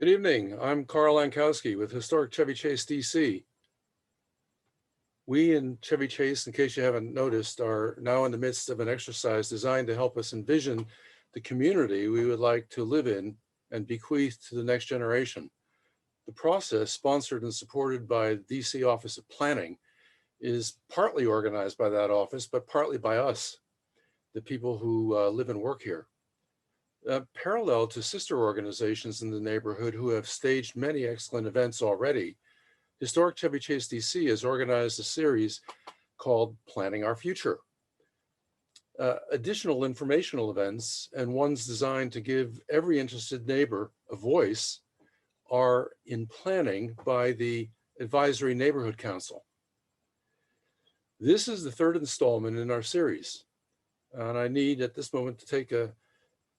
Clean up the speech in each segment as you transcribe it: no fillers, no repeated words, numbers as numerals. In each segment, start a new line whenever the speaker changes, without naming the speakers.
Good evening. I'm Carl Lankowski with Historic Chevy Chase, DC. We in Chevy Chase, in case you haven't noticed, are now in the midst of an exercise designed to help us envision the community we would like to live in and bequeath to the next generation. The process, sponsored and supported by the DC Office of Planning, is partly organized by that office, but partly by us, the people who live and work here. Parallel to sister organizations in the neighborhood who have staged many excellent events already, Historic Chevy Chase DC has organized a series called Planning Our Future. Additional informational events and ones designed to give every interested neighbor a voice are in planning by the Advisory Neighborhood Council. This is the third installment in our series, and I need at this moment to take a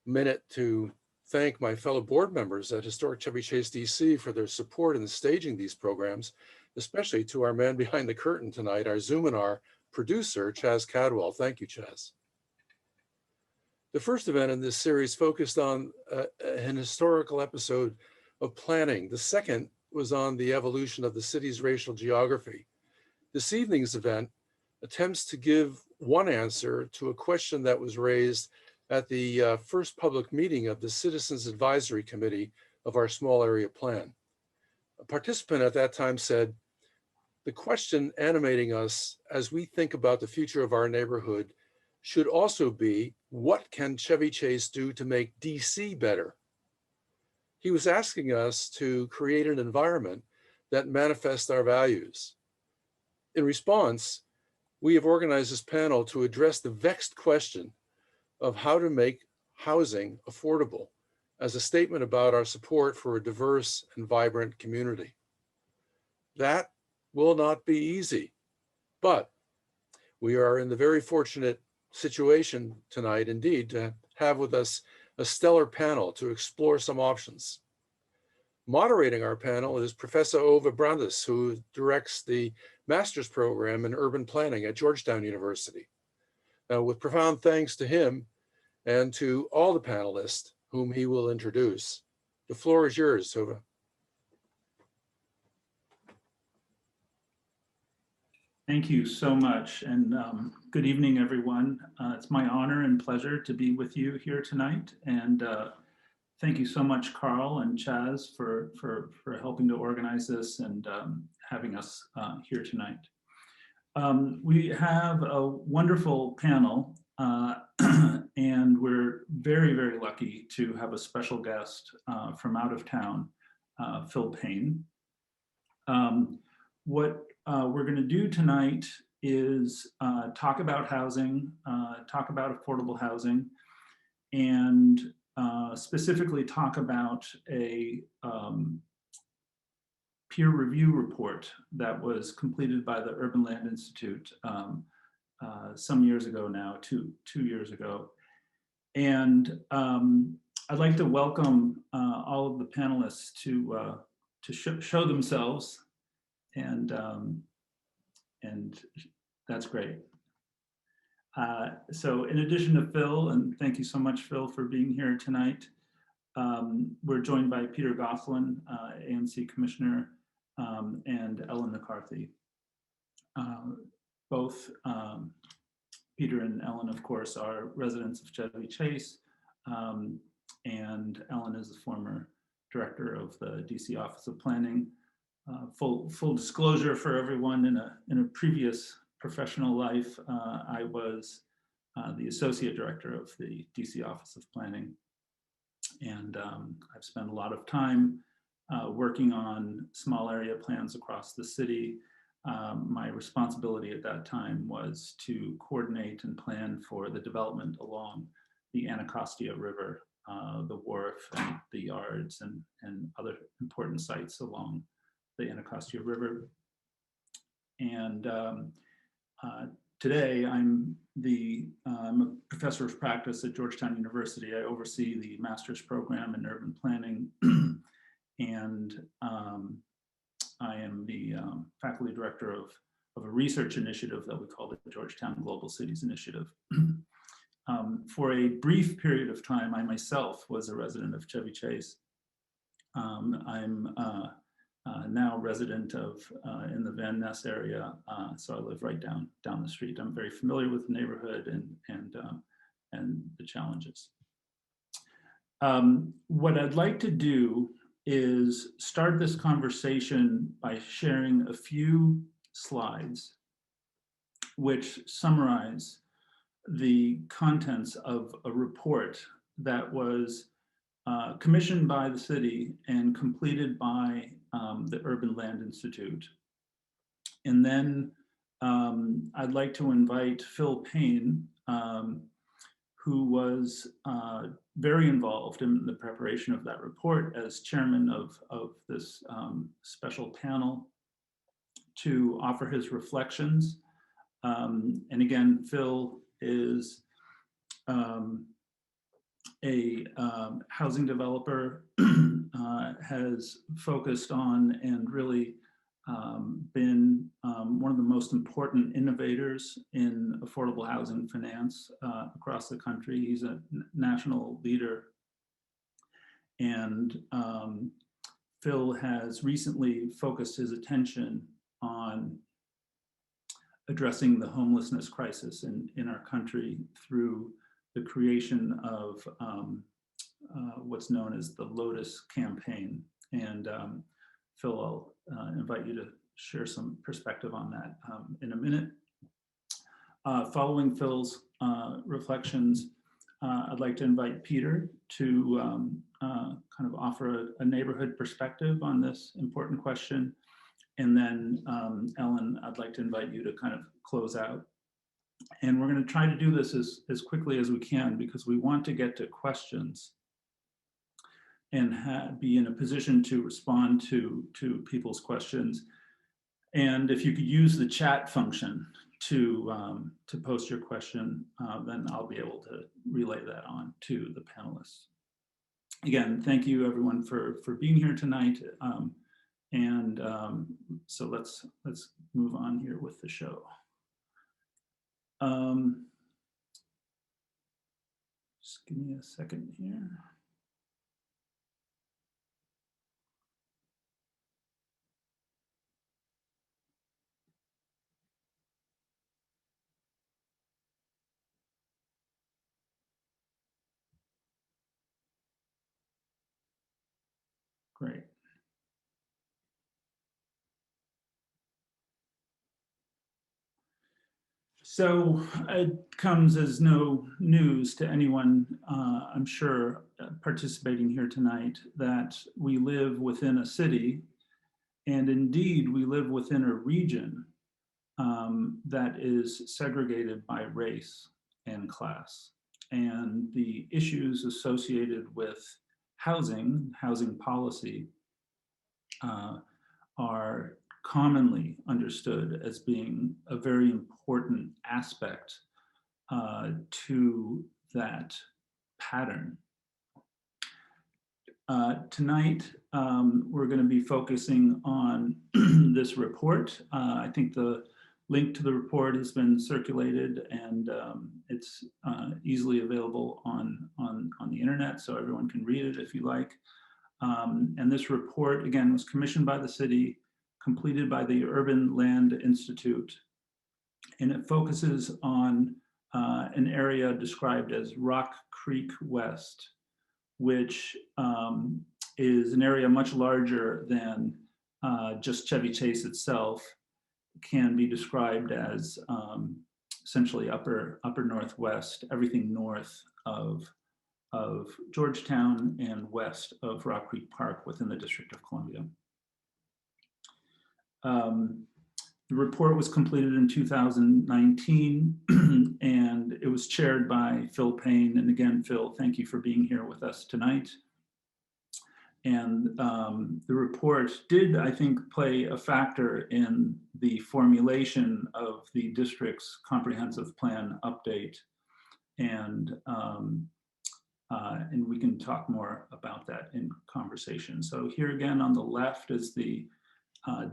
minute to thank my fellow board members at Historic Chevy Chase DC for their support in staging these programs, especially to our man behind the curtain tonight, our Zoominar producer, Chaz Cadwell. Thank you, Chaz. The first event in this series focused on an historical episode of planning. The second was on the evolution of the city's racial geography. This evening's event attempts to give one answer to a question that was raised at the first public meeting of the Citizens Advisory Committee of our small area plan. A participant at that time said, "The question animating us as we think about the future of our neighborhood should also be, what can Chevy Chase do to make DC better?" He was asking us to create an environment that manifests our values. In response, we have organized this panel to address the vexed question of how to make housing affordable as a statement about our support for a diverse and vibrant community. That will not be easy, but we are in the very fortunate situation tonight, indeed, to have with us a stellar panel to explore some options. Moderating our panel is Professor Ove Brandes, who directs the master's program in urban planning at Georgetown University. With profound thanks to him and to all the panelists whom he will introduce. The floor is yours, Ove.
Thank you so much, and good evening, everyone. It's my honor and pleasure to be with you here tonight, and thank you so much, Carl and Chaz, for helping to organize this and having us here tonight. We have a wonderful panel, and we're very, very lucky to have a special guest from out of town, Phil Payne. What we're going to do tonight is talk about housing, talk about affordable housing, and specifically talk about a peer review report that was completed by the Urban Land Institute some years ago now, two years ago. And I'd like to welcome all of the panelists to show themselves, and that's great. So in addition to Phil, and thank you so much, Phil, for being here tonight, we're joined by Peter Gosselin, ANC Commissioner, and Ellen McCarthy. Both Peter and Ellen, of course, are residents of Chevy Chase, and Ellen is the former director of the DC Office of Planning. Full disclosure for everyone, in a previous professional life, I was the associate director of the DC Office of Planning, and I've spent a lot of time working on small area plans across the city. My responsibility at that time was to coordinate and plan for the development along the Anacostia River, the wharf and the yards and other important sites along the Anacostia River. And today I'm a professor of practice at Georgetown University. I oversee the master's program in urban planning, and I am the faculty director of a research initiative that we call the Georgetown Global Cities Initiative. For a brief period of time, I myself was a resident of Chevy Chase. I'm now resident of in the Van Ness area, so I live right down the street. I'm very familiar with the neighborhood and the challenges. What I'd like to do is start this conversation by sharing a few slides which summarize the contents of a report that was commissioned by the city and completed by the Urban Land Institute. And then I'd like to invite Phil Payne, who was very involved in the preparation of that report as chairman of this special panel, to offer his reflections. And again, Phil is a housing developer, has focused on and really been one of the most important innovators in affordable housing finance across the country. He's a national leader. And Phil has recently focused his attention on addressing the homelessness crisis in our country through the creation of what's known as the Lotus campaign. And Phil, I'll invite you to share some perspective on that in a minute. Following Phil's reflections, I'd like to invite Peter to kind of offer a neighborhood perspective on this important question. And then Ellen, I'd like to invite you to kind of close out. And we're going to try to do this as quickly as we can, because we want to get to questions and be in a position to respond to people's questions. And if you could use the chat function to post your question, then I'll be able to relay that on to the panelists. Again, thank you everyone for being here tonight. So let's move on here with the show. Just give me a second here. Great. So it comes as no news to anyone, I'm sure, participating here tonight, that we live within a city, and indeed we live within a region that is segregated by race and class. And the issues associated with housing policy are commonly understood as being a very important aspect to that pattern. Tonight, we're going to be focusing on this report. I think the link to the report has been circulated, and it's easily available on the internet, so everyone can read it if you like. And this report, again, was commissioned by the city, completed by the Urban Land Institute, and it focuses on an area described as Rock Creek West, which is an area much larger than just Chevy Chase itself. Can be described as essentially upper Northwest, everything north of Georgetown and west of Rock Creek Park within the District of Columbia. The report was completed in 2019 and it was chaired by Phil Payne. And again, Phil, thank you for being here with us tonight. And the report did, I think, play a factor in the formulation of the district's comprehensive plan update. And we can talk more about that in conversation. So here again on the left is the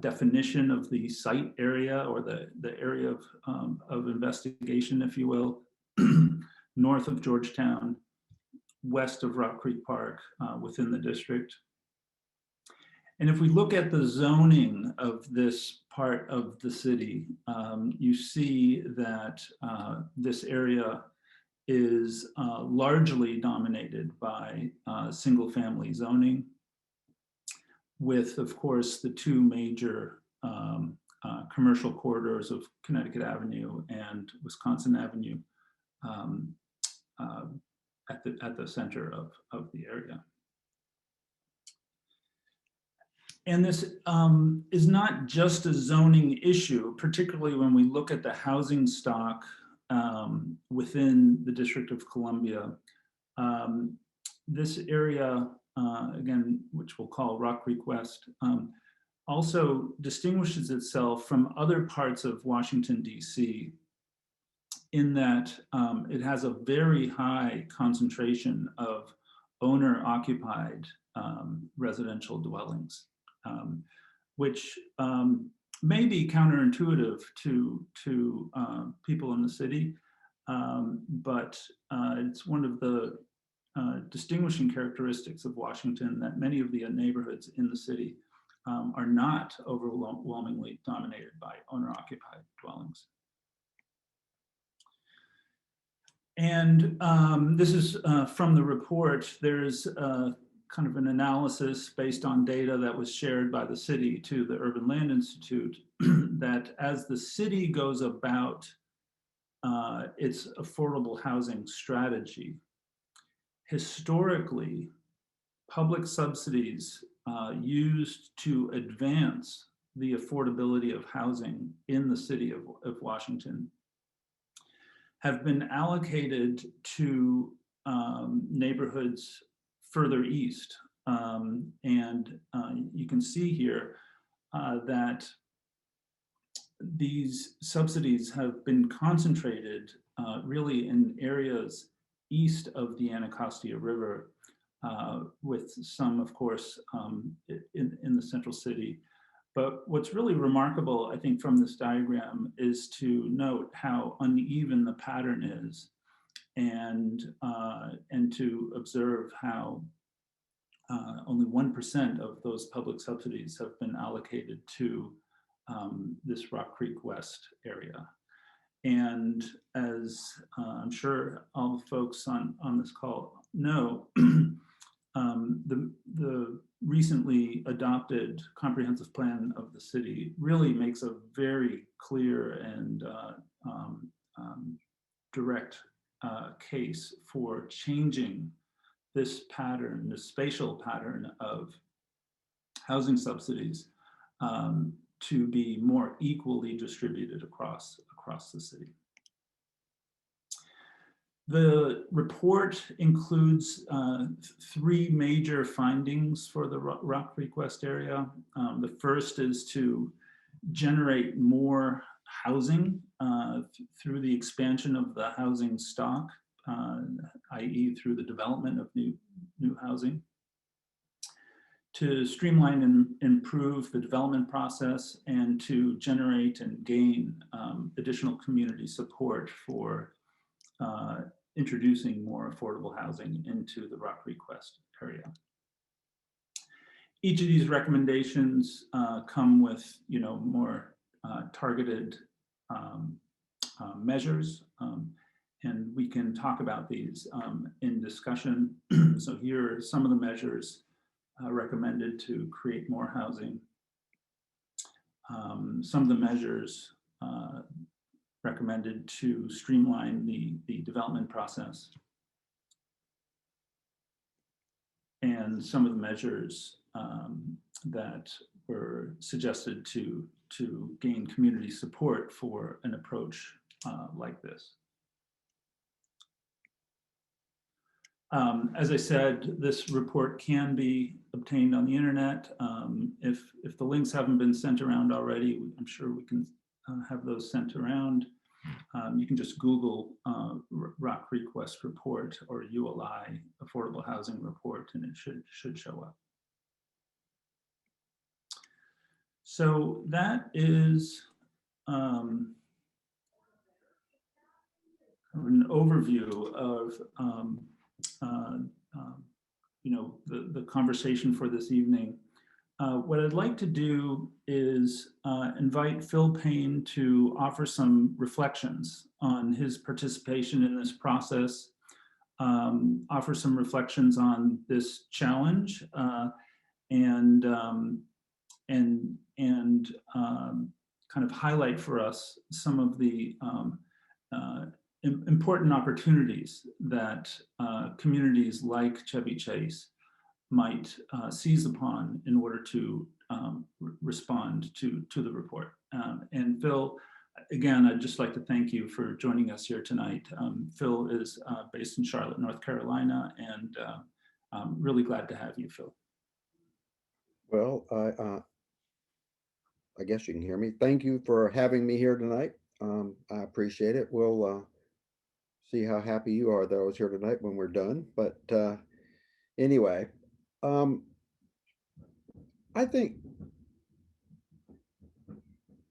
definition of the site area, or the area of investigation, if you will, north of Georgetown, west of Rock Creek Park, within the district. And if we look at the zoning of this part of the city, you see that this area is largely dominated by single-family zoning, with, of course, the two major commercial corridors of Connecticut Avenue and Wisconsin Avenue at the center of the area. And this is not just a zoning issue, particularly when we look at the housing stock within the District of Columbia. This area, again, which we'll call Rock Creek West, also distinguishes itself from other parts of Washington, D.C., in that it has a very high concentration of owner-occupied residential dwellings, which may be counterintuitive to people in the city, but it's one of the distinguishing characteristics of Washington that many of the neighborhoods in the city are not overwhelmingly dominated by owner-occupied dwellings. And this is from the report. There's kind of an analysis based on data that was shared by the city to the Urban Land Institute that as the city goes about its affordable housing strategy, historically, public subsidies used to advance the affordability of housing in the city of Washington have been allocated to neighborhoods further east. And you can see here that these subsidies have been concentrated really in areas east of the Anacostia River, with some, of course, in the central city. But what's really remarkable, I think, from this diagram is to note how uneven the pattern is, and to observe how only 1% of those public subsidies have been allocated to this Rock Creek West area. And as I'm sure all the folks on this call know, the recently adopted comprehensive plan of the city really makes a very clear and direct case for changing this pattern, this spatial pattern of housing subsidies to be more equally distributed across the city. The report includes three major findings for the Rock Creek West area. The first is to generate more housing through the expansion of the housing stock, i.e. through the development of new housing, to streamline and improve the development process, and to generate and gain additional community support for introducing more affordable housing into the Rock Creek West area. Each of these recommendations come with, more targeted measures, and we can talk about these in discussion. So here are some of the measures recommended to create more housing. Some of the measures recommended to streamline the development process, and some of the measures that were suggested to gain community support for an approach like this. As I said, this report can be obtained on the internet. If the links haven't been sent around already, I'm sure we can have those sent around. You can just Google Rock Creek West report or ULI Affordable Housing Report, and it should show up. So that is an overview of the conversation for this evening. What I'd like to do is invite Phil Payne to offer some reflections on his participation in this process, offer some reflections on this challenge, and kind of highlight for us some of the uh, important opportunities that communities like Chevy Chase might seize upon in order to respond to the report. And Phil, again, I'd just like to thank you for joining us here tonight. Phil is based in Charlotte, North Carolina, and I'm really glad to have you, Phil.
Well, I guess you can hear me. Thank you for having me here tonight. I appreciate it. We'll see how happy you are that I was here tonight when we're done. But anyway, um, I think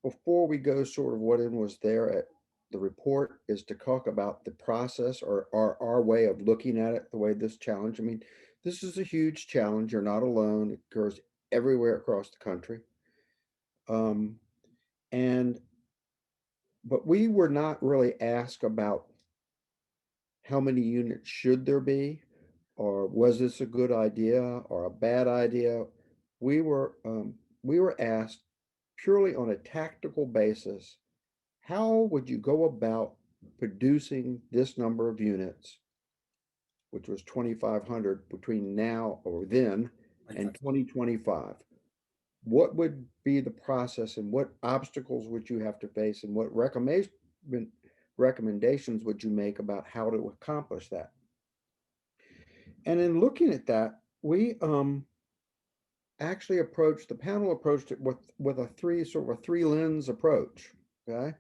before we go sort of what in was there at the report is to talk about the process or our way of looking at it, the way this challenge. I mean, this is a huge challenge. You're not alone. It occurs everywhere across the country. Um, and but we were not really asked about how many units should there be, or was this a good idea or a bad idea. We were asked purely on a tactical basis, how would you go about producing this number of units, which was 2,500 between now or then and 2025? What would be the process and what obstacles would you have to face and what recommendations would you make about how to accomplish that? And in looking at that, we actually approached the panel approached it with a three lens approach. Okay.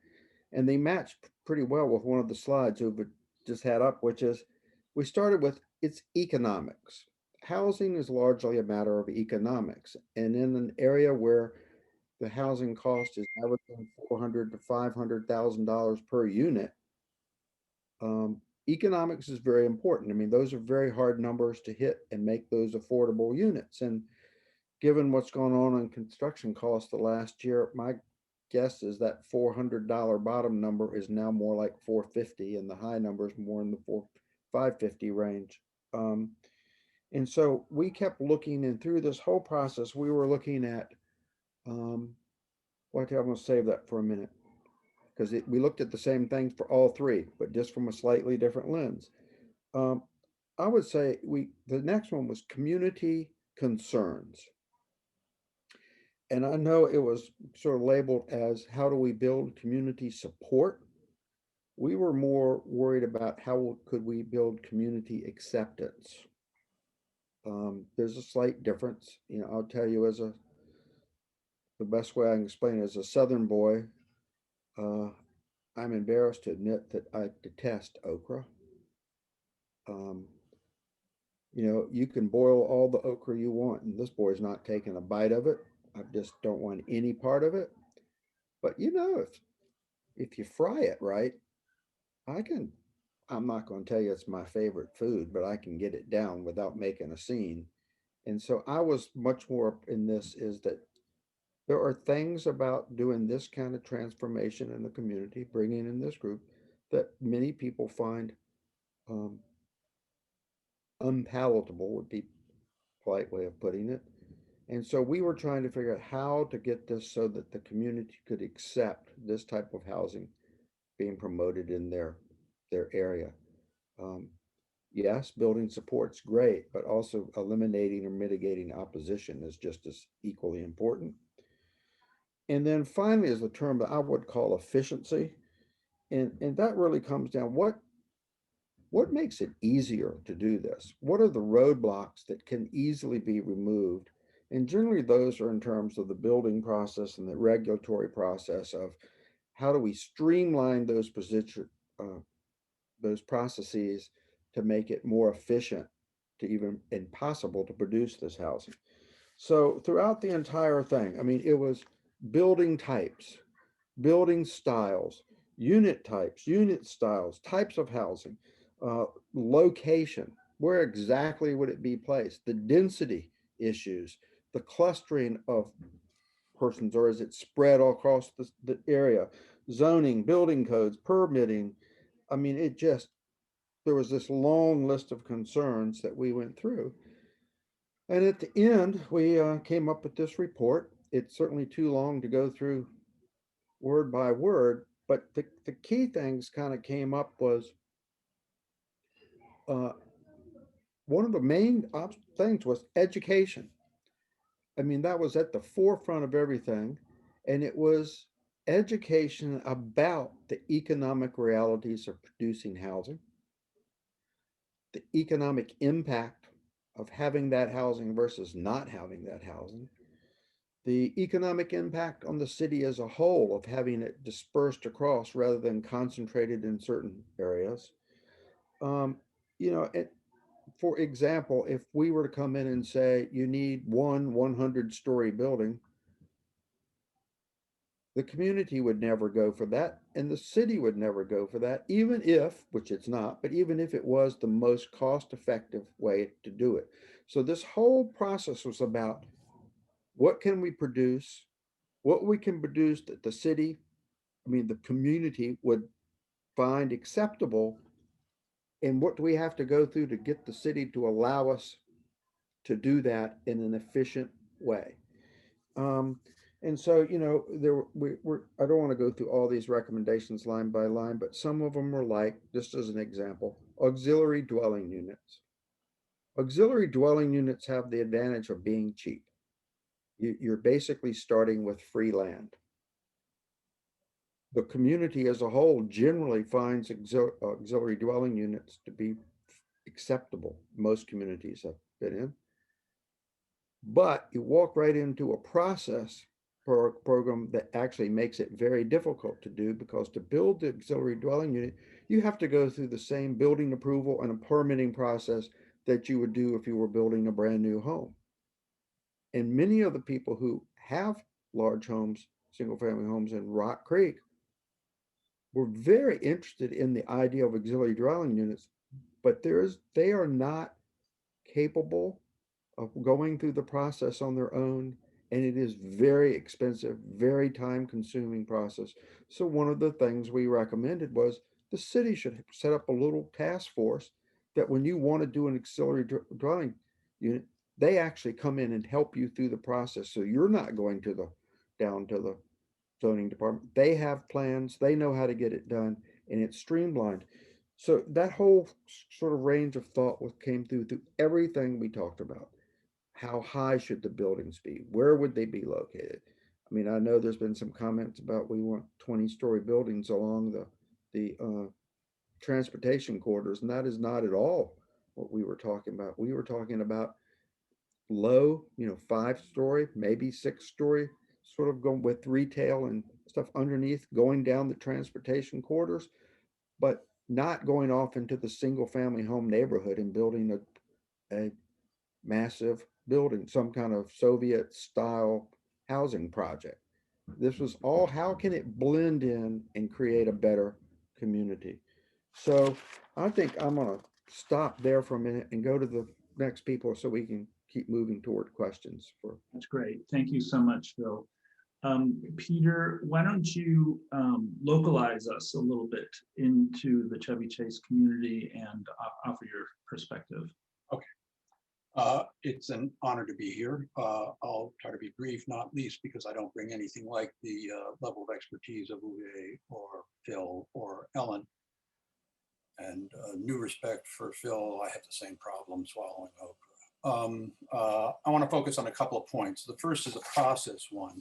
And they matched pretty well with one of the slides we just had up, which is we started with its economics. Housing is largely a matter of economics. And in an area where the housing cost is averaging $400,000 to $500,000 per unit, economics is very important. I mean, those are very hard numbers to hit and make those affordable units. And given what's gone on in construction costs the last year, my guess is that $400 bottom number is now more like 450, and the high number is more in the 550 range. And so we kept looking, and through this whole process, we were looking at, I'm going to save that for a minute because we looked at the same things for all three, but just from a slightly different lens. I would say the next one was community concerns. And I know it was sort of labeled as how do we build community support? We were more worried about how could we build community acceptance. There's a slight difference. You know, I'll tell you the best way I can explain it, as a Southern boy, I'm embarrassed to admit that I detest okra. Um, you know, you can boil all the okra you want, and this boy's not taking a bite of it. I just don't want any part of it. But you know, if you fry it right, I can. I'm not going to tell you it's my favorite food, but I can get it down without making a scene. And so I was much more in this is that there are things about doing this kind of transformation in the community, bringing in this group that many people find um, unpalatable, would be a polite way of putting it. And so we were trying to figure out how to get this so that the community could accept this type of housing being promoted in their area. Um, yes, building support's great, but also eliminating or mitigating opposition is just as equally important. And then finally is the term that I would call efficiency. And that really comes down what makes it easier to do this? What are the roadblocks that can easily be removed? And generally those are in terms of the building process and the regulatory process of how do we streamline those processes to make it more efficient to even impossible to produce this housing. So throughout the entire thing, I mean, it was building types, building styles, unit types, unit styles, types of housing, location, where exactly would it be placed, the density issues, the clustering of persons, or is it spread all across the area? Zoning, building codes, permitting. I mean, there was this long list of concerns that we went through. And at the end, we came up with this report. It's certainly too long to go through word by word, but the key things kind of came up was uh, one of the main things was education. I mean, that was at the forefront of everything. And it was education about the economic realities of producing housing, the economic impact of having that housing versus not having that housing, the economic impact on the city as a whole of having it dispersed across rather than concentrated in certain areas. Um, you know, for example, if we were to come in and say you need one 100-story building, the community would never go for that, and the city would never go for that, even if, which it's not, but even if it was the most cost-effective way to do it. So this whole process was about what can we produce, what we can produce that the city, I mean, the community would find acceptable, and what do we have to go through to get the city to allow us to do that in an efficient way. Um, and so, you know, I don't want to go through all these recommendations line by line, but some of them were like, just as an example, auxiliary dwelling units. Auxiliary dwelling units have the advantage of being cheap. You're basically starting with free land. The community as a whole generally finds auxiliary dwelling units to be acceptable. Most communities I've been in. But you walk right into a process program that actually makes it very difficult to do, because to build the auxiliary dwelling unit, you have to go through the same building approval and a permitting process that you would do if you were building a brand new home. And many of the people who have large homes, single family homes in Rock Creek, were very interested in the idea of auxiliary dwelling units, but they are not capable of going through the process on their own, and it is very expensive, very time consuming process. So one of the things we recommended was the city should set up a little task force that when you want to do an auxiliary dwelling unit, they actually come in and help you through the process, so you're not going down to the zoning department. They have plans, they know how to get it done, and it's streamlined. So that whole sort of range of thought came through everything we talked about. How high should the buildings be? Where would they be located? I mean, I know there's been some comments about we want 20-story buildings along the transportation corridors, and that is not at all what we were talking about. We were talking about low, 5-story, maybe 6-story, sort of going with retail and stuff underneath, going down the transportation corridors, but not going off into the single family home neighborhood and building a massive building, some kind of Soviet style housing project. This was all, how can it blend in and create a better community? So I think I'm going to stop there for a minute and go to the next people so we can keep moving toward questions for.
That's great. Thank you so much, Phil. Peter, why don't you localize us a little bit into the Chevy Chase community and offer your perspective?
Okay. It's an honor to be here. I'll try to be brief, not least because I don't bring anything like the level of expertise of Uwe or Phil or Ellen. And new respect for Phil, I have the same problem swallowing okra. I want to focus on a couple of points. The first is a process one.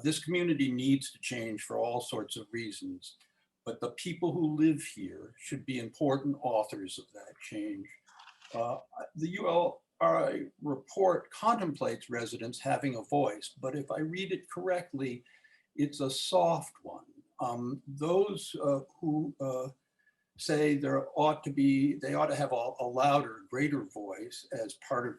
This community needs to change for all sorts of reasons, but the people who live here should be important authors of that change. The ULRI report contemplates residents having a voice, but if I read it correctly, it's a soft one. Those who say they ought to have a louder, greater voice as part of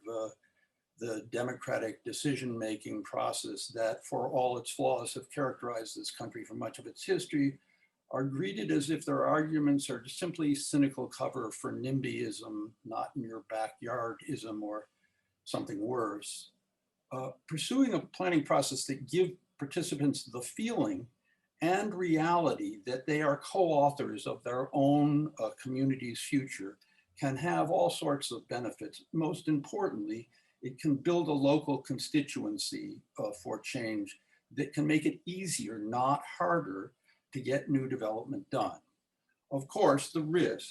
the democratic decision-making process that, for all its flaws, have characterized this country for much of its history, are greeted as if their arguments are simply cynical cover for NIMBYism, not in your backyardism or something worse. pursuing a planning process that give participants the feeling and reality that they are co-authors of their own community's future can have all sorts of benefits. Most importantly, it can build a local constituency for change that can make it easier, not harder, to get new development done. Of course, the risk,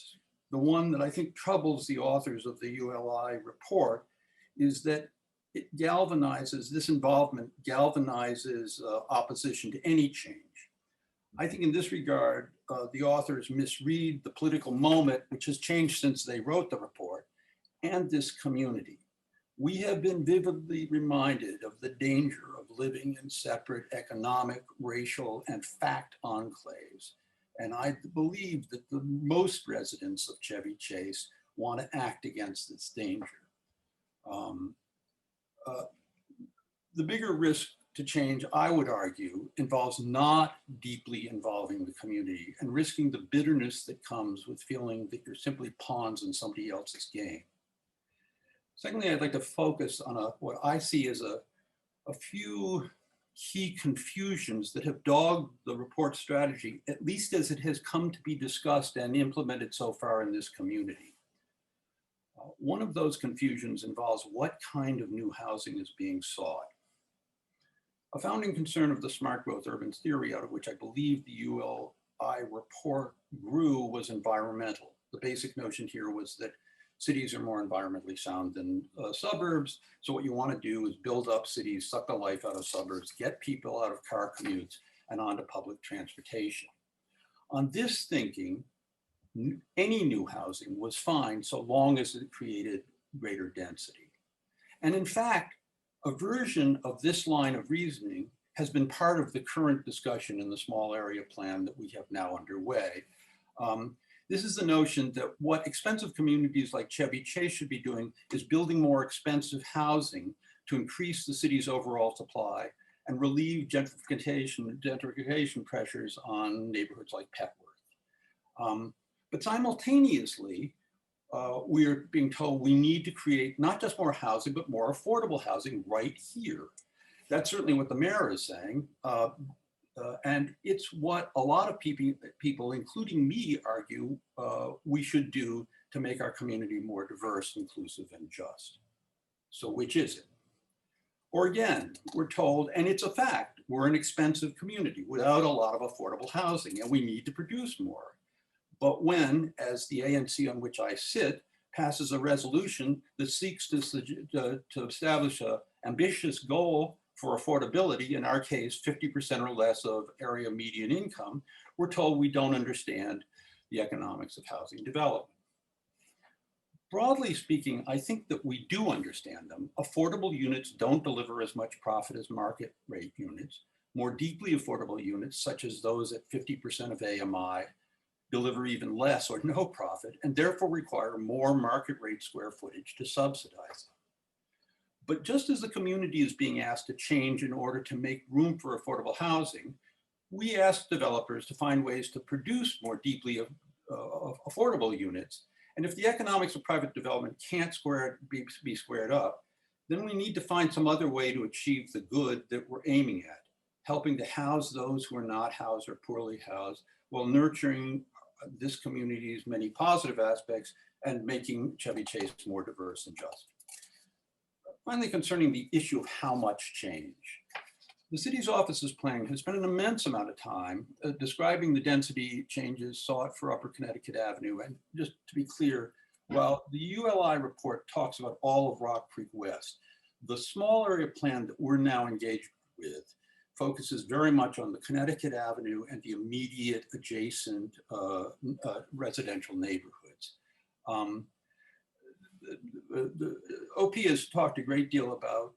the one that I think troubles the authors of the ULI report, is that it galvanizes, this involvement galvanizes opposition to any change. I think in this regard, the authors misread the political moment, which has changed since they wrote the report, and this community. We have been vividly reminded of the danger of living in separate economic, racial, and fact enclaves. And I believe that the most residents of Chevy Chase want to act against this danger. The bigger risk to change, I would argue, involves not deeply involving the community and risking the bitterness that comes with feeling that you're simply pawns in somebody else's game. Secondly, I'd like to focus on what I see as a few key confusions that have dogged the report strategy, at least as it has come to be discussed and implemented so far in this community. One of those confusions involves what kind of new housing is being sought. A founding concern of the smart growth urban theory, out of which I believe the ULI report grew, was environmental. The basic notion here was that cities are more environmentally sound than suburbs. So what you want to do is build up cities, suck the life out of suburbs, get people out of car commutes and onto public transportation. On this thinking, any new housing was fine so long as it created greater density. And in fact, a version of this line of reasoning has been part of the current discussion in the small area plan that we have now underway. This is the notion that what expensive communities like Chevy Chase should be doing is building more expensive housing to increase the city's overall supply and relieve gentrification pressures on neighborhoods like Petworth. But simultaneously, we are being told we need to create not just more housing, but more affordable housing right here. That's certainly what the mayor is saying. And it's what a lot of people, including me, argue we should do to make our community more diverse, inclusive, and just. So which is it? Or again, we're told, and it's a fact, we're an expensive community without a lot of affordable housing, and we need to produce more. But when, as the ANC on which I sit, passes a resolution that seeks to establish an ambitious goal for affordability, in our case, 50% or less of area median income, we're told we don't understand the economics of housing development. Broadly speaking, I think that we do understand them. Affordable units don't deliver as much profit as market rate units. More deeply affordable units, such as those at 50% of AMI, deliver even less or no profit, and therefore require more market rate square footage to subsidize them. But just as the community is being asked to change in order to make room for affordable housing, we ask developers to find ways to produce more deeply affordable units. And if the economics of private development can't be squared up, then we need to find some other way to achieve the good that we're aiming at, helping to house those who are not housed or poorly housed, while nurturing this community's many positive aspects and making Chevy Chase more diverse and just. Finally, concerning the issue of how much change. The city's offices plan has spent an immense amount of time describing the density changes sought for Upper Connecticut Avenue. And just to be clear, while the ULI report talks about all of Rock Creek West, the small area plan that we're now engaged with focuses very much on the Connecticut Avenue and the immediate adjacent residential neighborhoods. The OP has talked a great deal about,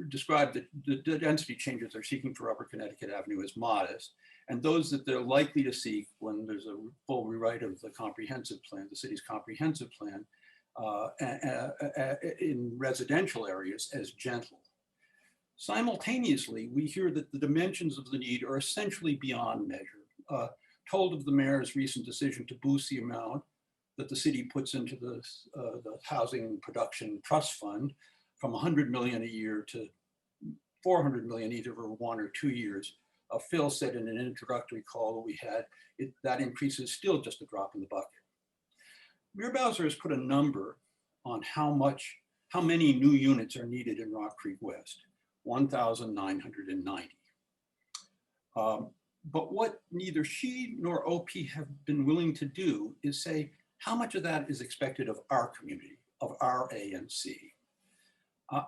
described the density changes they're seeking for Upper Connecticut Avenue as modest, and those that they're likely to seek when there's a full rewrite of the comprehensive plan, the city's comprehensive plan, in residential areas as gentle. Simultaneously, we hear that the dimensions of the need are essentially beyond measure. Told of the mayor's recent decision to boost the amount that the city puts into the housing production trust fund from 100 million a year to 400 million either over 1 or 2 years. Phil said in an introductory call that we had, that increase is still just a drop in the bucket. Mirabowser has put a number on how many new units are needed in Rock Creek West, 1,990. But what neither she nor OP have been willing to do is say how much of that is expected of our community, of our A and C.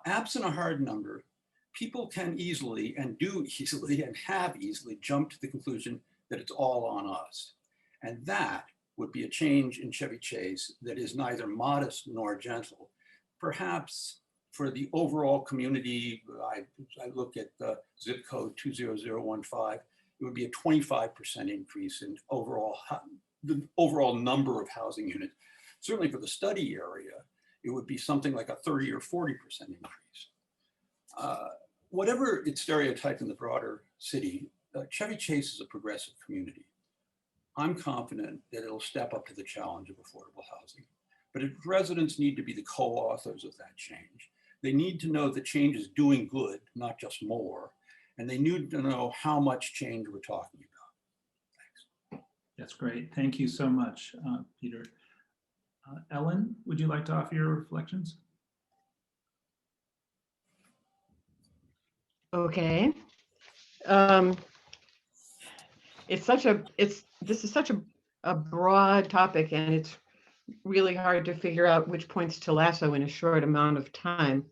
Absent a hard number, people can easily and do easily and have easily jumped to the conclusion that it's all on us. And that would be a change in Chevy Chase that is neither modest nor gentle. Perhaps for the overall community, I look at the zip code 20015, it would be a 25% increase in the overall number of housing units. Certainly for the study area, it would be something like a 30 or 40% increase. Whatever its stereotype in the broader city, Chevy Chase is a progressive community. I'm confident that it'll step up to the challenge of affordable housing. But its residents need to be the co-authors of that change. They need to know the change is doing good, not just more. And they need to know how much change we're talking about. Thanks.
That's great. Thank you so much, Peter. Ellen, would you like to offer your reflections?
Okay. This is such a broad topic, and it's really hard to figure out which points to lasso in a short amount of time.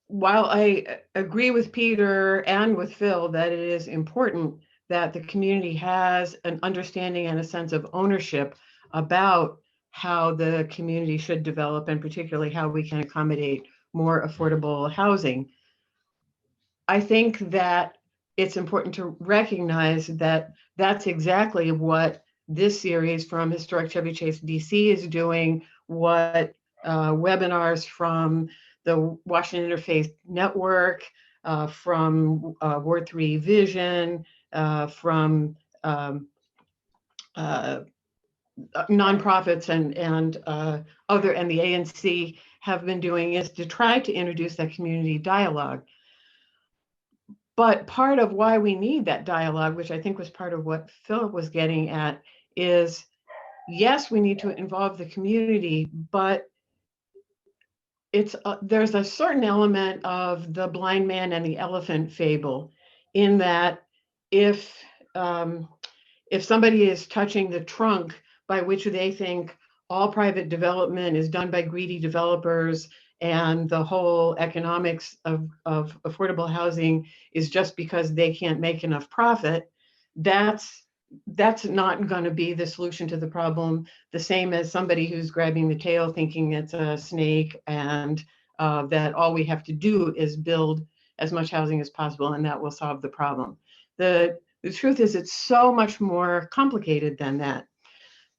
While I agree with Peter and with Phil that it is important that the community has an understanding and a sense of ownership about how the community should develop, and particularly how we can accommodate more affordable housing, I think that it's important to recognize that that's exactly what this series from Historic Chevy Chase DC is doing, what webinars from the Washington Interfaith Network, from Ward 3 Vision, from nonprofits and the ANC have been doing, is to try to introduce that community dialogue. But part of why we need that dialogue, which I think was part of what Philip was getting at, is yes, we need to involve the community, but there's a certain element of the blind man and the elephant fable, in that if somebody is touching the trunk by which they think all private development is done by greedy developers and the whole economics of affordable housing is just because they can't make enough profit, that's not going to be the solution to the problem. The same as somebody who's grabbing the tail thinking it's a snake, and that all we have to do is build as much housing as possible and that will solve the problem. The truth is it's so much more complicated than that.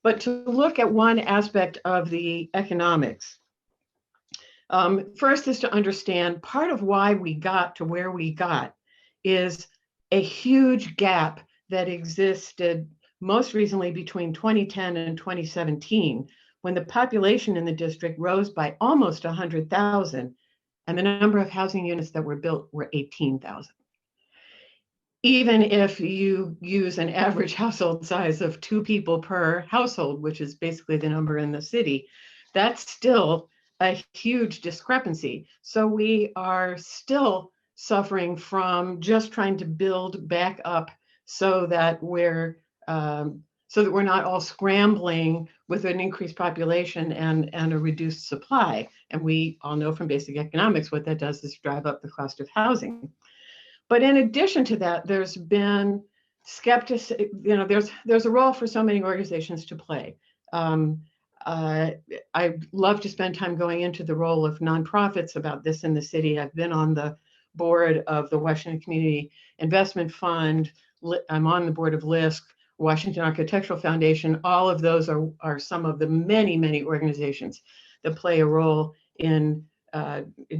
But to look at one aspect of the economics, first is to understand part of why we got to where we got is a huge gap that existed most recently between 2010 and 2017, when the population in the district rose by almost 100,000 and the number of housing units that were built were 18,000. Even if you use an average household size of 2 people per household, which is basically the number in the city, that's still a huge discrepancy. So we are still suffering from just trying to build back up so that we're not all scrambling with an increased population and a reduced supply. And we all know from basic economics what that does is drive up the cost of housing. But in addition to that, there's been skepticism. There's a role for so many organizations to play. I love to spend time going into the role of nonprofits about this in the city. I've been on the board of the Washington Community Investment Fund. I'm on the board of LISC, Washington Architectural Foundation. All of those are some of the many, many organizations that play a role in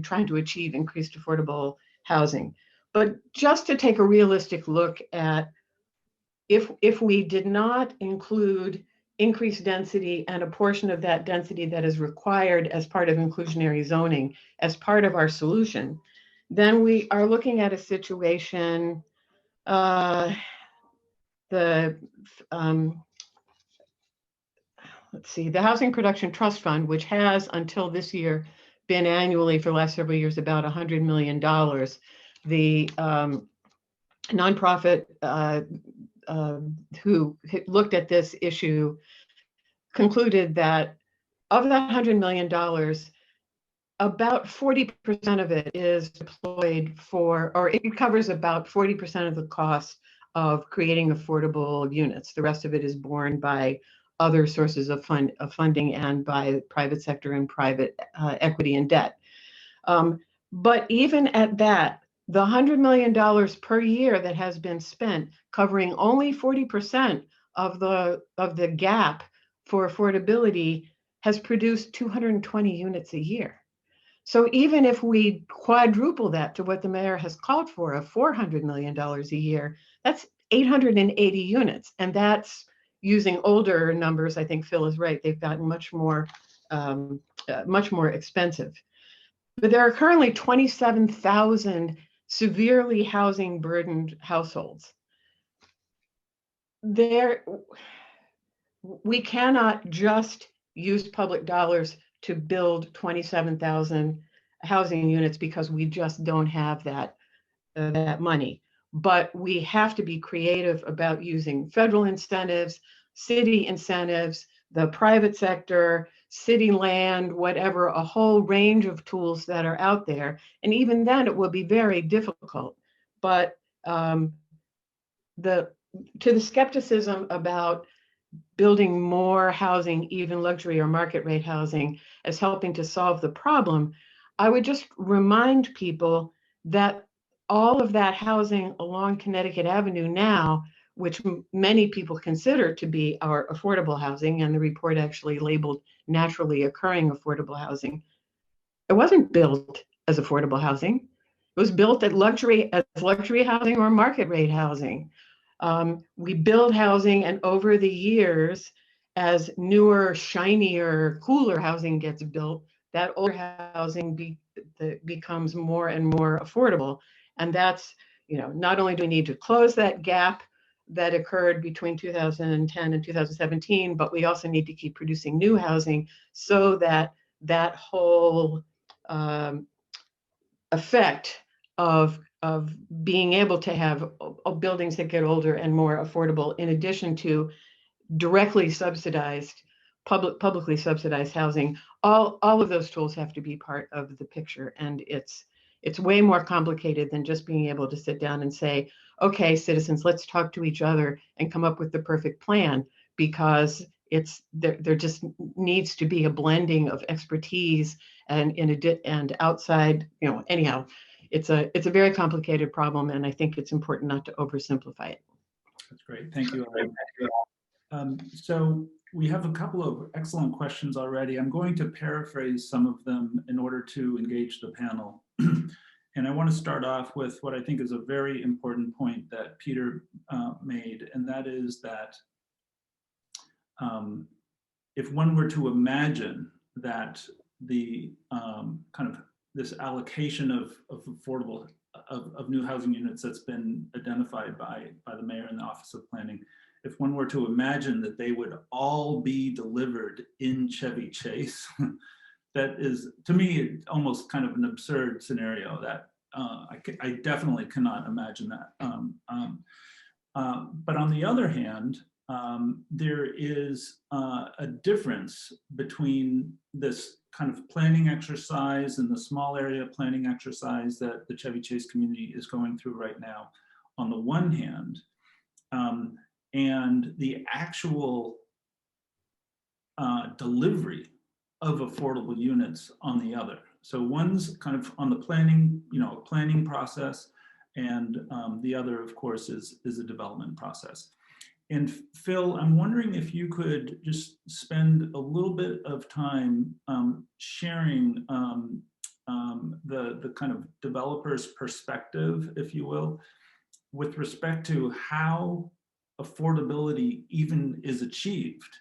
trying to achieve increased affordable housing. But just to take a realistic look at if we did not include increased density and a portion of that density that is required as part of inclusionary zoning as part of our solution, then we are looking at a situation, the let's see, the Housing Production Trust Fund, which has until this year been annually for the last several years about $100 million. The nonprofit who looked at this issue concluded that of that $100 million, about 40% of it is deployed for, or it covers about 40% of the cost of creating affordable units. The rest of it is borne by other sources of funding and by private sector and private equity and debt. But even at that, the $100 million per year that has been spent covering only 40% of the gap for affordability has produced 220 units a year. So even if we quadruple that to what the mayor has called for of $400 million a year, that's 880 units. And that's using older numbers. I think Phil is right. They've gotten much more expensive. But there are currently 27,000 severely housing burdened households. We cannot just use public dollars to build 27,000 housing units because we just don't have that money. But we have to be creative about using federal incentives, city incentives, the private sector, city land, whatever, a whole range of tools that are out there. And even then, it will be very difficult. But to the skepticism about building more housing, even luxury or market rate housing, as helping to solve the problem, I would just remind people that all of that housing along Connecticut Avenue now, which many people consider to be our affordable housing, and the report actually labeled naturally occurring affordable housing, it wasn't built as affordable housing. It was built as luxury housing or market rate housing. We build housing, and over the years, as newer, shinier, cooler housing gets built, that older housing becomes more and more affordable. And that's, not only do we need to close that gap that occurred between 2010 and 2017, but we also need to keep producing new housing so that that whole effect of being able to have buildings that get older and more affordable, in addition to directly subsidized, publicly subsidized housing, all of those tools have to be part of the picture. And it's way more complicated than just being able to sit down and say, okay, citizens, let's talk to each other and come up with the perfect plan, because there just needs to be a blending of expertise and outside, anyhow, it's a very complicated problem, and I think it's important not to oversimplify it.
That's great. Thank you. So we have a couple of excellent questions already. I'm going to paraphrase some of them in order to engage the panel. And I want to start off with what I think is a very important point that Peter made, and that is that if one were to imagine that the kind of this allocation of affordable of new housing units that's been identified by the mayor and the Office of Planning, if one were to imagine that they would all be delivered in Chevy Chase, that is, to me, almost kind of an absurd scenario that I definitely cannot imagine that. But on the other hand, there is a difference between this kind of planning exercise and the small area planning exercise that the Chevy Chase community is going through right now, on the one hand, and the actual delivery of affordable units on the other. So one's kind of on the planning, planning process, and the other, of course, is a development process. And Phil, I'm wondering if you could just spend a little bit of time sharing the kind of developer's perspective, if you will, with respect to how affordability even is achieved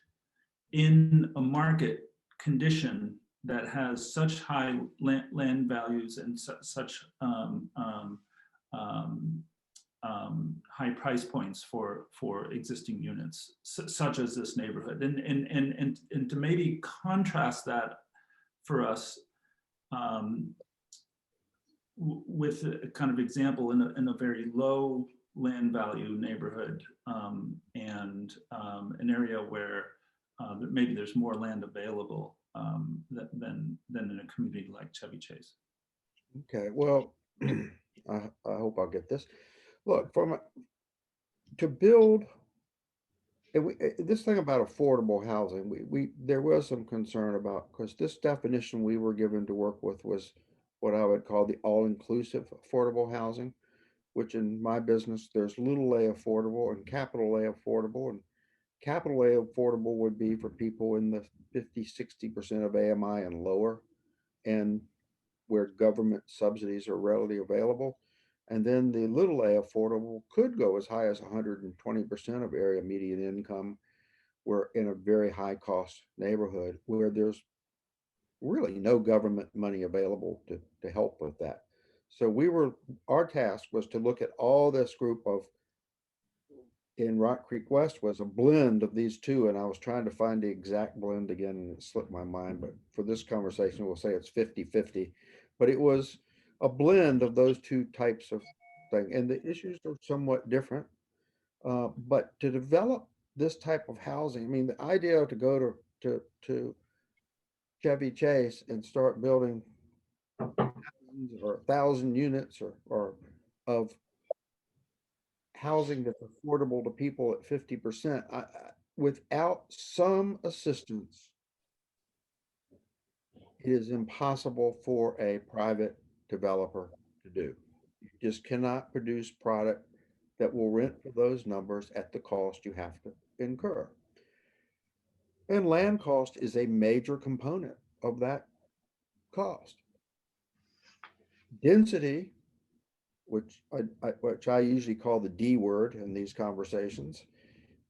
in a market condition that has such high land values and such high price points for existing units, such as this neighborhood, and to maybe contrast that for us with a kind of example in a very low land value neighborhood, and an area where maybe there's more land available than in a community like Chevy Chase.
Okay, well, I hope I'll get this. Look, to build, and this thing about affordable housing, there was some concern about, because this definition we were given to work with was what I would call the all-inclusive affordable housing, which in my business, there's little a affordable and capital A affordable, and capital A affordable would be for people in the 50–60% of AMI and lower, and where government subsidies are readily available. And then the little a affordable could go as high as 120% of area median income. We're in a very high cost neighborhood where there's really no government money available to help with that. So our task was to look at all this group of, in Rock Creek West was a blend of these two, and I was trying to find the exact blend again and it slipped my mind, but for this conversation, we'll say it's 50–50. But it was a blend of those two types of thing, and the issues are somewhat different. But to develop this type of housing, I mean, the idea to go to Chevy Chase and start building or 1,000 units or of housing that's affordable to people at 50%, without some assistance, it is impossible for a private developer to do. You just cannot produce product that will rent for those numbers at the cost you have to incur. And land cost is a major component of that cost. Density, which I usually call the D word in these conversations,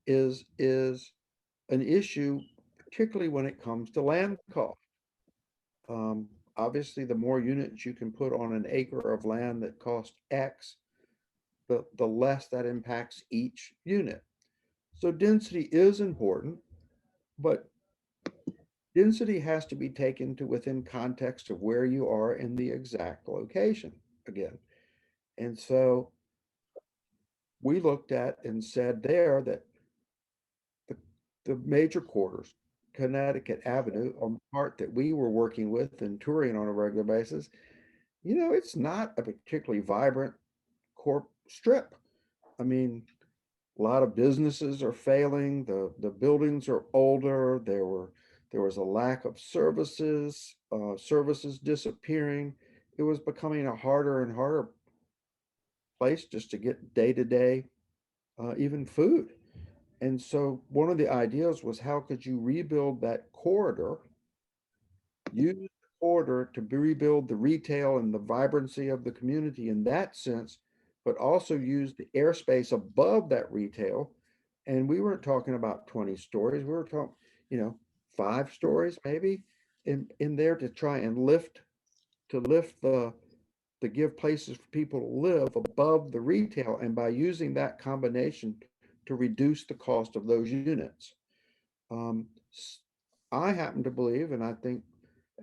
is an issue, particularly when it comes to land cost. Obviously, the more units you can put on an acre of land that costs X, the less that impacts each unit. So density is important, but density has to be taken to within context of where you are in the exact location again. And so we looked at and said there that the major quarters, Connecticut Avenue, on the part that we were working with and touring on a regular basis, it's not a particularly vibrant corp strip. I mean, a lot of businesses are failing. The buildings are older. There was a lack of services, services disappearing. It was becoming a harder and harder place just to get day-to-day, even food. And so one of the ideas was, how could you rebuild that corridor, use the corridor to rebuild the retail and the vibrancy of the community in that sense, but also use the airspace above that retail. And we weren't talking about 20 stories. We were talking, 5 stories maybe in there to try and lift to give places for people to live above the retail. And by using that combination to reduce the cost of those units. I happen to believe, and I think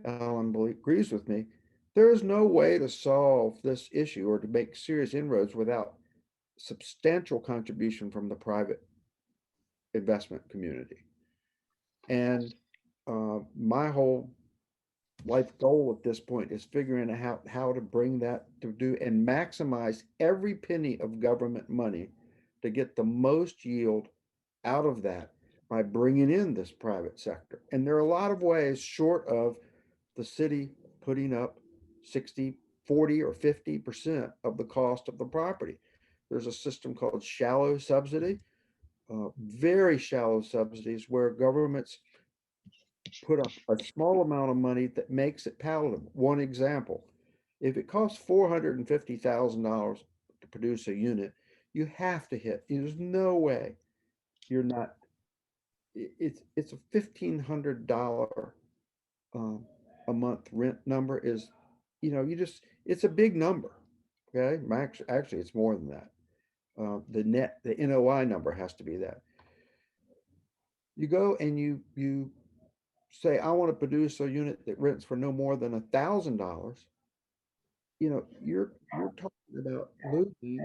Alan agrees with me, there is no way to solve this issue or to make serious inroads without substantial contribution from the private investment community. And my whole life goal at this point is figuring out how to bring that to do and maximize every penny of government money to get the most yield out of that by bringing in this private sector. And there are a lot of ways short of the city putting up 60, 40, or 50% of the cost of the property. There's a system called shallow subsidy, very shallow subsidies where governments put up a small amount of money that makes it palatable. One example, if it costs $450,000 to produce a unit, you have to hit, there's no way you're not it's a $1,500 a month rent number is, it's a big number. Okay, actually, it's more than that. The NOI number has to be that. You go and you say, I want to produce a unit that rents for no more than $1,000. You're talking about losing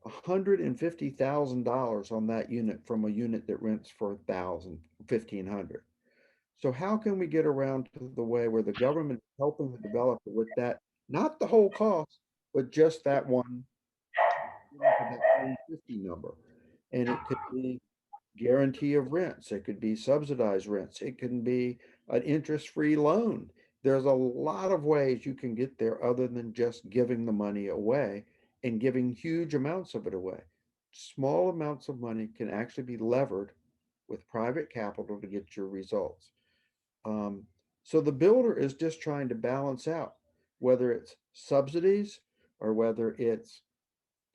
$150,000 on that unit from a unit that rents for 1,000, 1,500. So how can we get around to the way where the government is helping the developer with that, not the whole cost, but just that one, that 150 number? And it could be guarantee of rents, it could be subsidized rents, it can be an interest-free loan. There's a lot of ways you can get there other than just giving the money away and giving huge amounts of it away. Small amounts of money can actually be levered with private capital to get your results. So the builder is just trying to balance out whether it's subsidies or whether it's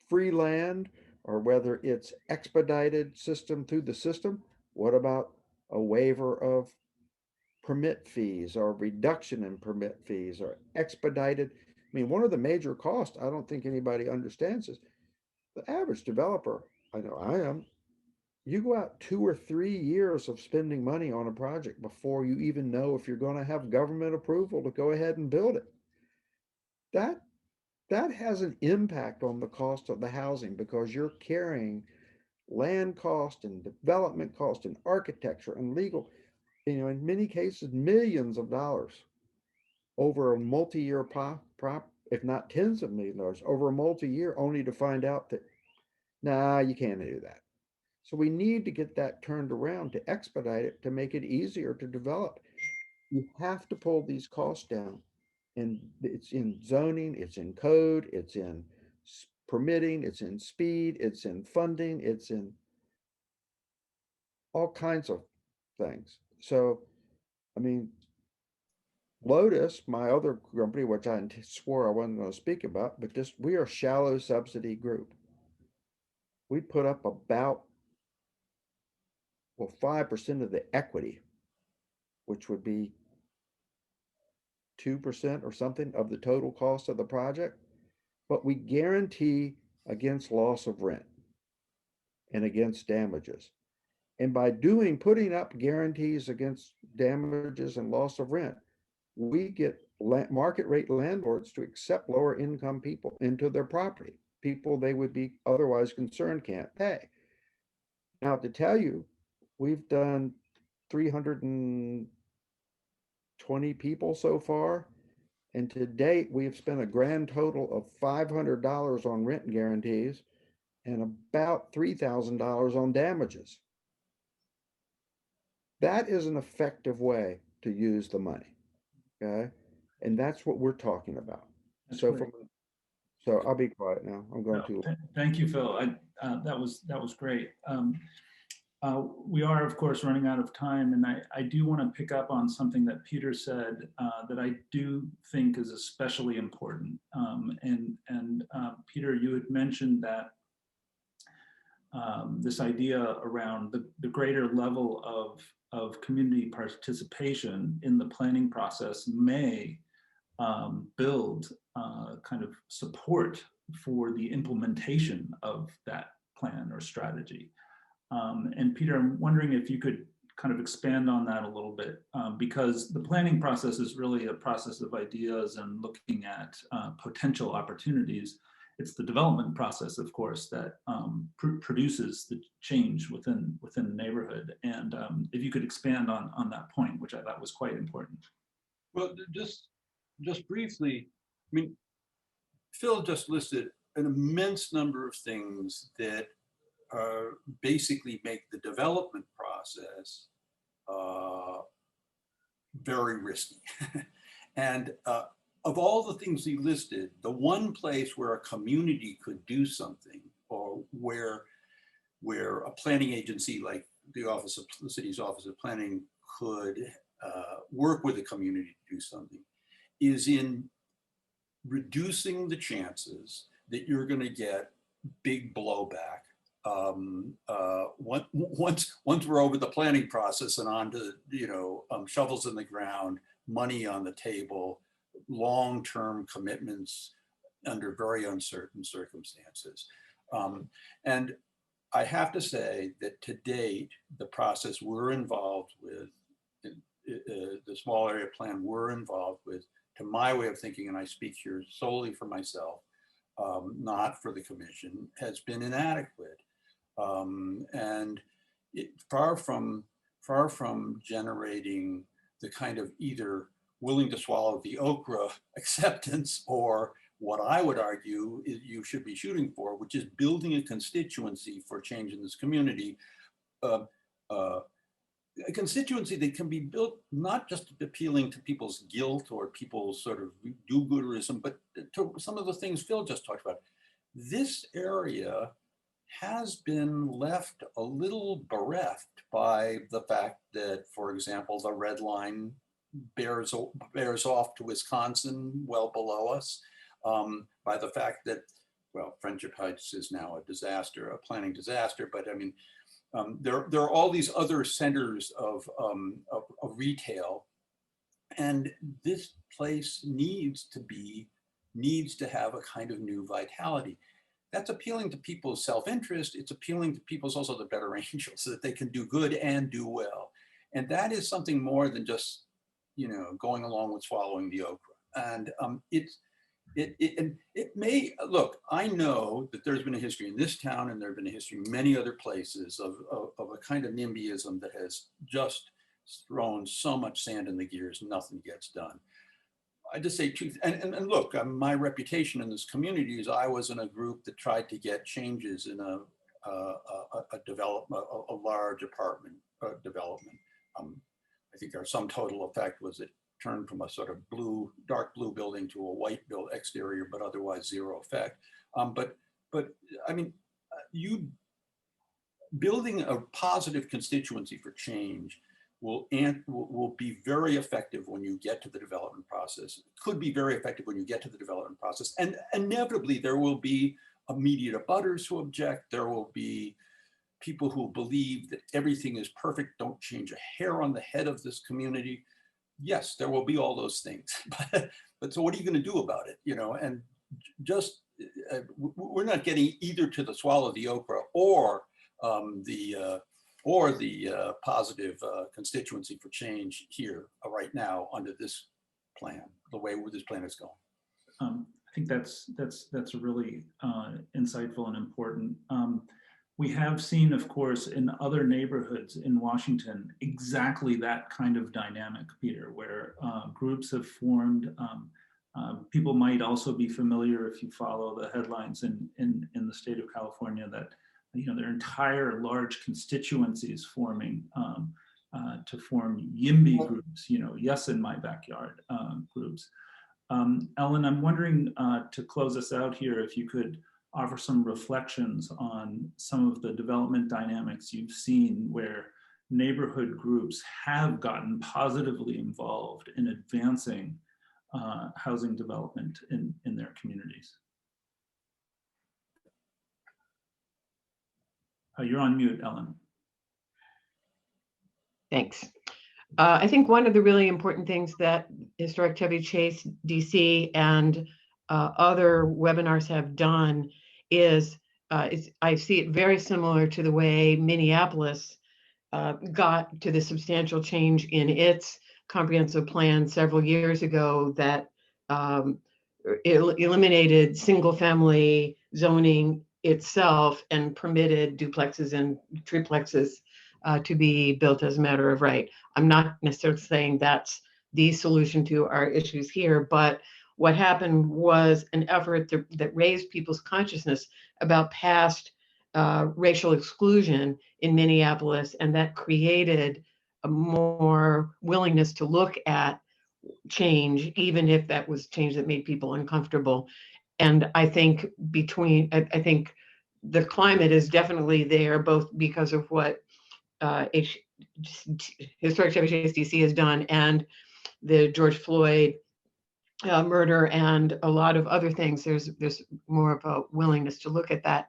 free land or whether it's expedited system through the system. What about a waiver of permit fees or reduction in permit fees or expedited? I mean, one of the major costs I don't think anybody understands is the average developer, I know I am, you go out 2 or 3 years of spending money on a project before you even know if you're going to have government approval to go ahead and build it. That has an impact on the cost of the housing because you're carrying land cost and development cost and architecture and legal, in many cases, millions of dollars over a multi-year if not tens of millions of dollars over a multi-year, only to find out that, nah, you can't do that. So we need to get that turned around to expedite it, to make it easier to develop. You have to pull these costs down. And it's in zoning, it's in code, it's in permitting, it's in speed, it's in funding, it's in all kinds of things. So, I mean, Lotus, my other company, which I swore I wasn't going to speak about, but we are a shallow subsidy group. We put up about, 5% of the equity, which would be 2% or something of the total cost of the project, but we guarantee against loss of rent and against damages. And by putting up guarantees against damages and loss of rent, we get market rate landlords to accept lower income people into their property, people they would be otherwise concerned can't pay. Now, to tell you, we've done 320 people so far. And to date, we've spent a grand total of $500 on rent guarantees and about $3,000 on damages. That is an effective way to use the money. Okay. And that's what we're talking about.
That's
So
great.
so I'll be quiet now. I'm going
No,
to.
Thank you, Phil. That was great. We are, of course, running out of time, and I do want to pick up on something that Peter said that I do think is especially important. Peter, you had mentioned that this idea around the greater level of community participation in the planning process may build kind of support for the implementation of that plan or strategy. And Peter, I'm wondering if you could kind of expand on that a little bit, because the planning process is really a process of ideas and looking at potential opportunities. It's the development process, of course, that produces the change within the neighborhood. And if you could expand on that point, which I thought was quite important.
Well, just briefly, I mean, Phil just listed an immense number of things that basically make the development process very risky. And of all the things he listed, the one place where a community could do something, or where a planning agency like the city's Office of Planning could work with a community to do something, is in reducing the chances that you're going to get big blowback once we're over the planning process and on to, shovels in the ground, money on the table, long-term commitments under very uncertain circumstances. And I have to say that to date, the process we're involved with, the small area plan we're involved with, to my way of thinking, and I speak here solely for myself, not for the commission, has been inadequate. And far from generating the kind of either willing to swallow the okra acceptance, or what I would argue is you should be shooting for, which is building a constituency for change in this community. A constituency that can be built not just appealing to people's guilt or people's sort of do-gooderism, but to some of the things Phil just talked about. This area has been left a little bereft by the fact that, for example, the red line bears off to Wisconsin, well below us, by the fact that, well, Friendship Heights is now a disaster, a planning disaster, but I mean, there are all these other centers of retail, and this place needs to have a kind of new vitality. That's appealing to people's self-interest. It's appealing to people's also the better angels, so that they can do good and do well. And that is something more than just, going along with swallowing the okra. And it may, look, I know that there's been a history in this town, and there's been a history in many other places of a kind of NIMBYism that has just thrown so much sand in the gears, nothing gets done. I just say two, and look, my reputation in this community is I was in a group that tried to get changes in a large apartment development. I think our sum total effect was it turned from a sort of dark blue building to a white exterior, but otherwise zero effect. But I mean, building a positive constituency for change will be very effective when you get to the development process. It could be very effective when you get to the development process. And inevitably there will be immediate abutters who object. There will be people who believe that everything is perfect, don't change a hair on the head of this community. Yes, there will be all those things, but so what are you going to do about it? And just, we're not getting either to the swallow the okra or the positive constituency for change here right now under this plan, the way this plan is going.
I think that's a really insightful and important. We have seen, of course, in other neighborhoods in Washington, exactly that kind of dynamic, Peter, where groups have formed. People might also be familiar, if you follow the headlines in the state of California, that there are entire large constituencies forming to form YIMBY groups, yes in my backyard groups. Ellen, I'm wondering to close us out here, if you could offer some reflections on some of the development dynamics you've seen where neighborhood groups have gotten positively involved in advancing housing development in their communities. You're on mute, Ellen.
Thanks. I think one of the really important things that Historic Chevy Chase DC and other webinars have done is I see it very similar to the way Minneapolis got to the substantial change in its comprehensive plan several years ago that eliminated single family zoning itself and permitted duplexes and triplexes to be built as a matter of right. I'm not necessarily saying that's the solution to our issues here, but what happened was an effort that raised people's consciousness about past racial exclusion in Minneapolis, and that created a more willingness to look at change, even if that was change that made people uncomfortable. And I think I think the climate is definitely there, both because of what Historic Chevy Chase DC has done and the George Floyd murder and a lot of other things. There's more of a willingness to look at that.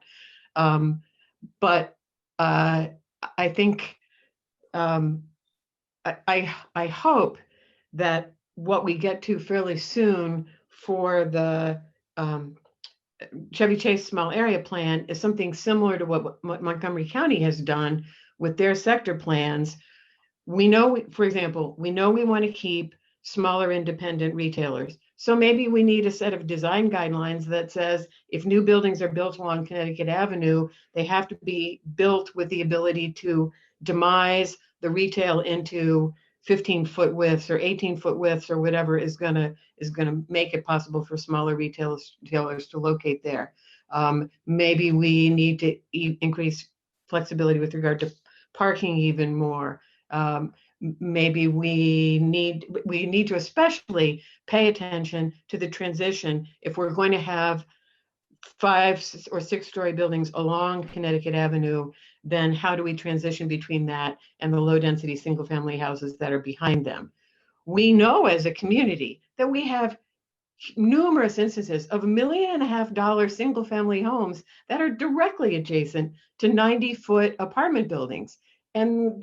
But I think I hope that what we get to fairly soon for the Chevy Chase small area plan is something similar to what Montgomery County has done with their sector plans. We know, for example, we know we want to keep smaller independent retailers. So maybe we need a set of design guidelines that says if new buildings are built along Connecticut Avenue, they have to be built with the ability to demise the retail into 15-foot widths or 18-foot widths or whatever is gonna make it possible for smaller retailers to locate there. Maybe we need to increase flexibility with regard to parking even more. Maybe we need to especially pay attention to the transition if we're going to have 5 or 6-story buildings along Connecticut Avenue. Then how do we transition between that and the low density single family houses that are behind them? We know as a community that we have numerous instances of $1.5 million single family homes that are directly adjacent to 90-foot apartment buildings. And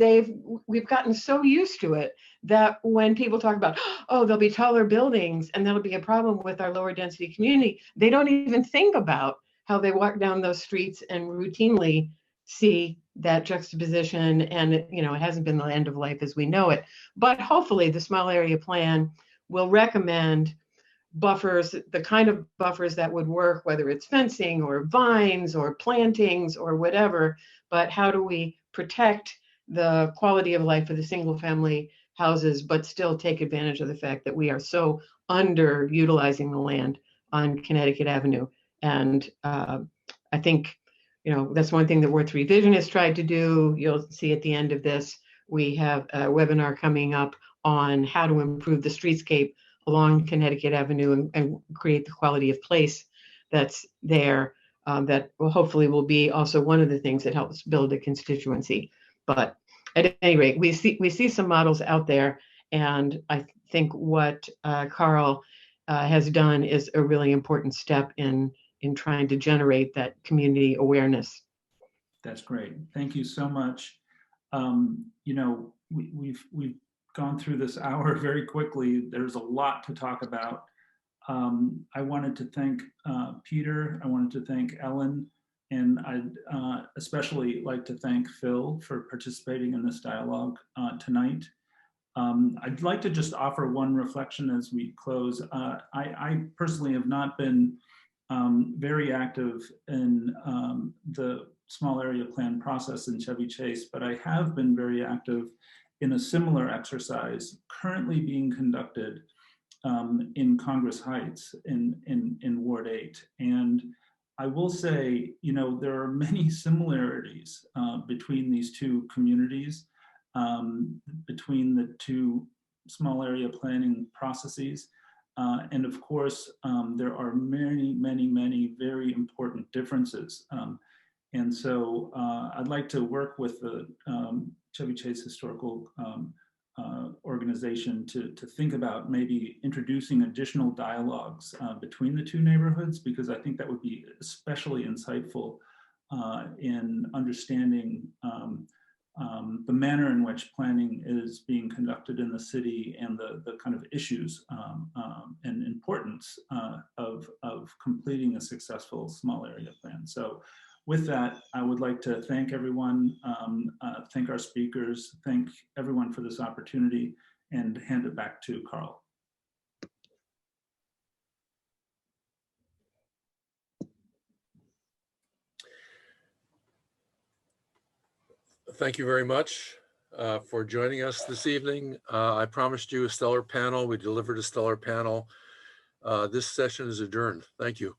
we've gotten so used to it that when people talk about, oh, there'll be taller buildings and that'll be a problem with our lower density community, they don't even think about how they walk down those streets and routinely see that juxtaposition. And it hasn't been the end of life as we know it. But hopefully the small area plan will recommend buffers, the kind of buffers that would work, whether it's fencing or vines or plantings or whatever. But how do we protect the quality of life of the single family houses, but still take advantage of the fact that we are so underutilizing the land on Connecticut Avenue? And I think, that's one thing that Ward 3 Vision has tried to do. You'll see at the end of this, we have a webinar coming up on how to improve the streetscape along Connecticut Avenue and create the quality of place that's there. That will be also one of the things that helps build a constituency. But at any rate, we see some models out there, and I think what Carl has done is a really important step in trying to generate that community awareness.
That's great. Thank you so much. We've gone through this hour very quickly. There's a lot to talk about. I wanted to thank Peter. I wanted to thank Ellen. And I'd especially like to thank Phil for participating in this dialogue tonight. I'd like to just offer one reflection as we close. I personally have not been very active in the small area plan process in Chevy Chase, but I have been very active in a similar exercise currently being conducted in Congress Heights in Ward 8. And I will say, there are many similarities between these two communities, between the two small area planning processes. And of course, there are many, many, many very important differences. And so I'd like to work with the Chevy Chase Historical organization to think about maybe introducing additional dialogues between the two neighborhoods, because I think that would be especially insightful in understanding the manner in which planning is being conducted in the city and the kind of issues and importance of completing a successful small area plan. So with that, I would like to thank everyone, thank our speakers, thank everyone for this opportunity, and hand it back to Carl.
Thank you very much for joining us this evening. I promised you a stellar panel. We delivered a stellar panel. This session is adjourned. Thank you.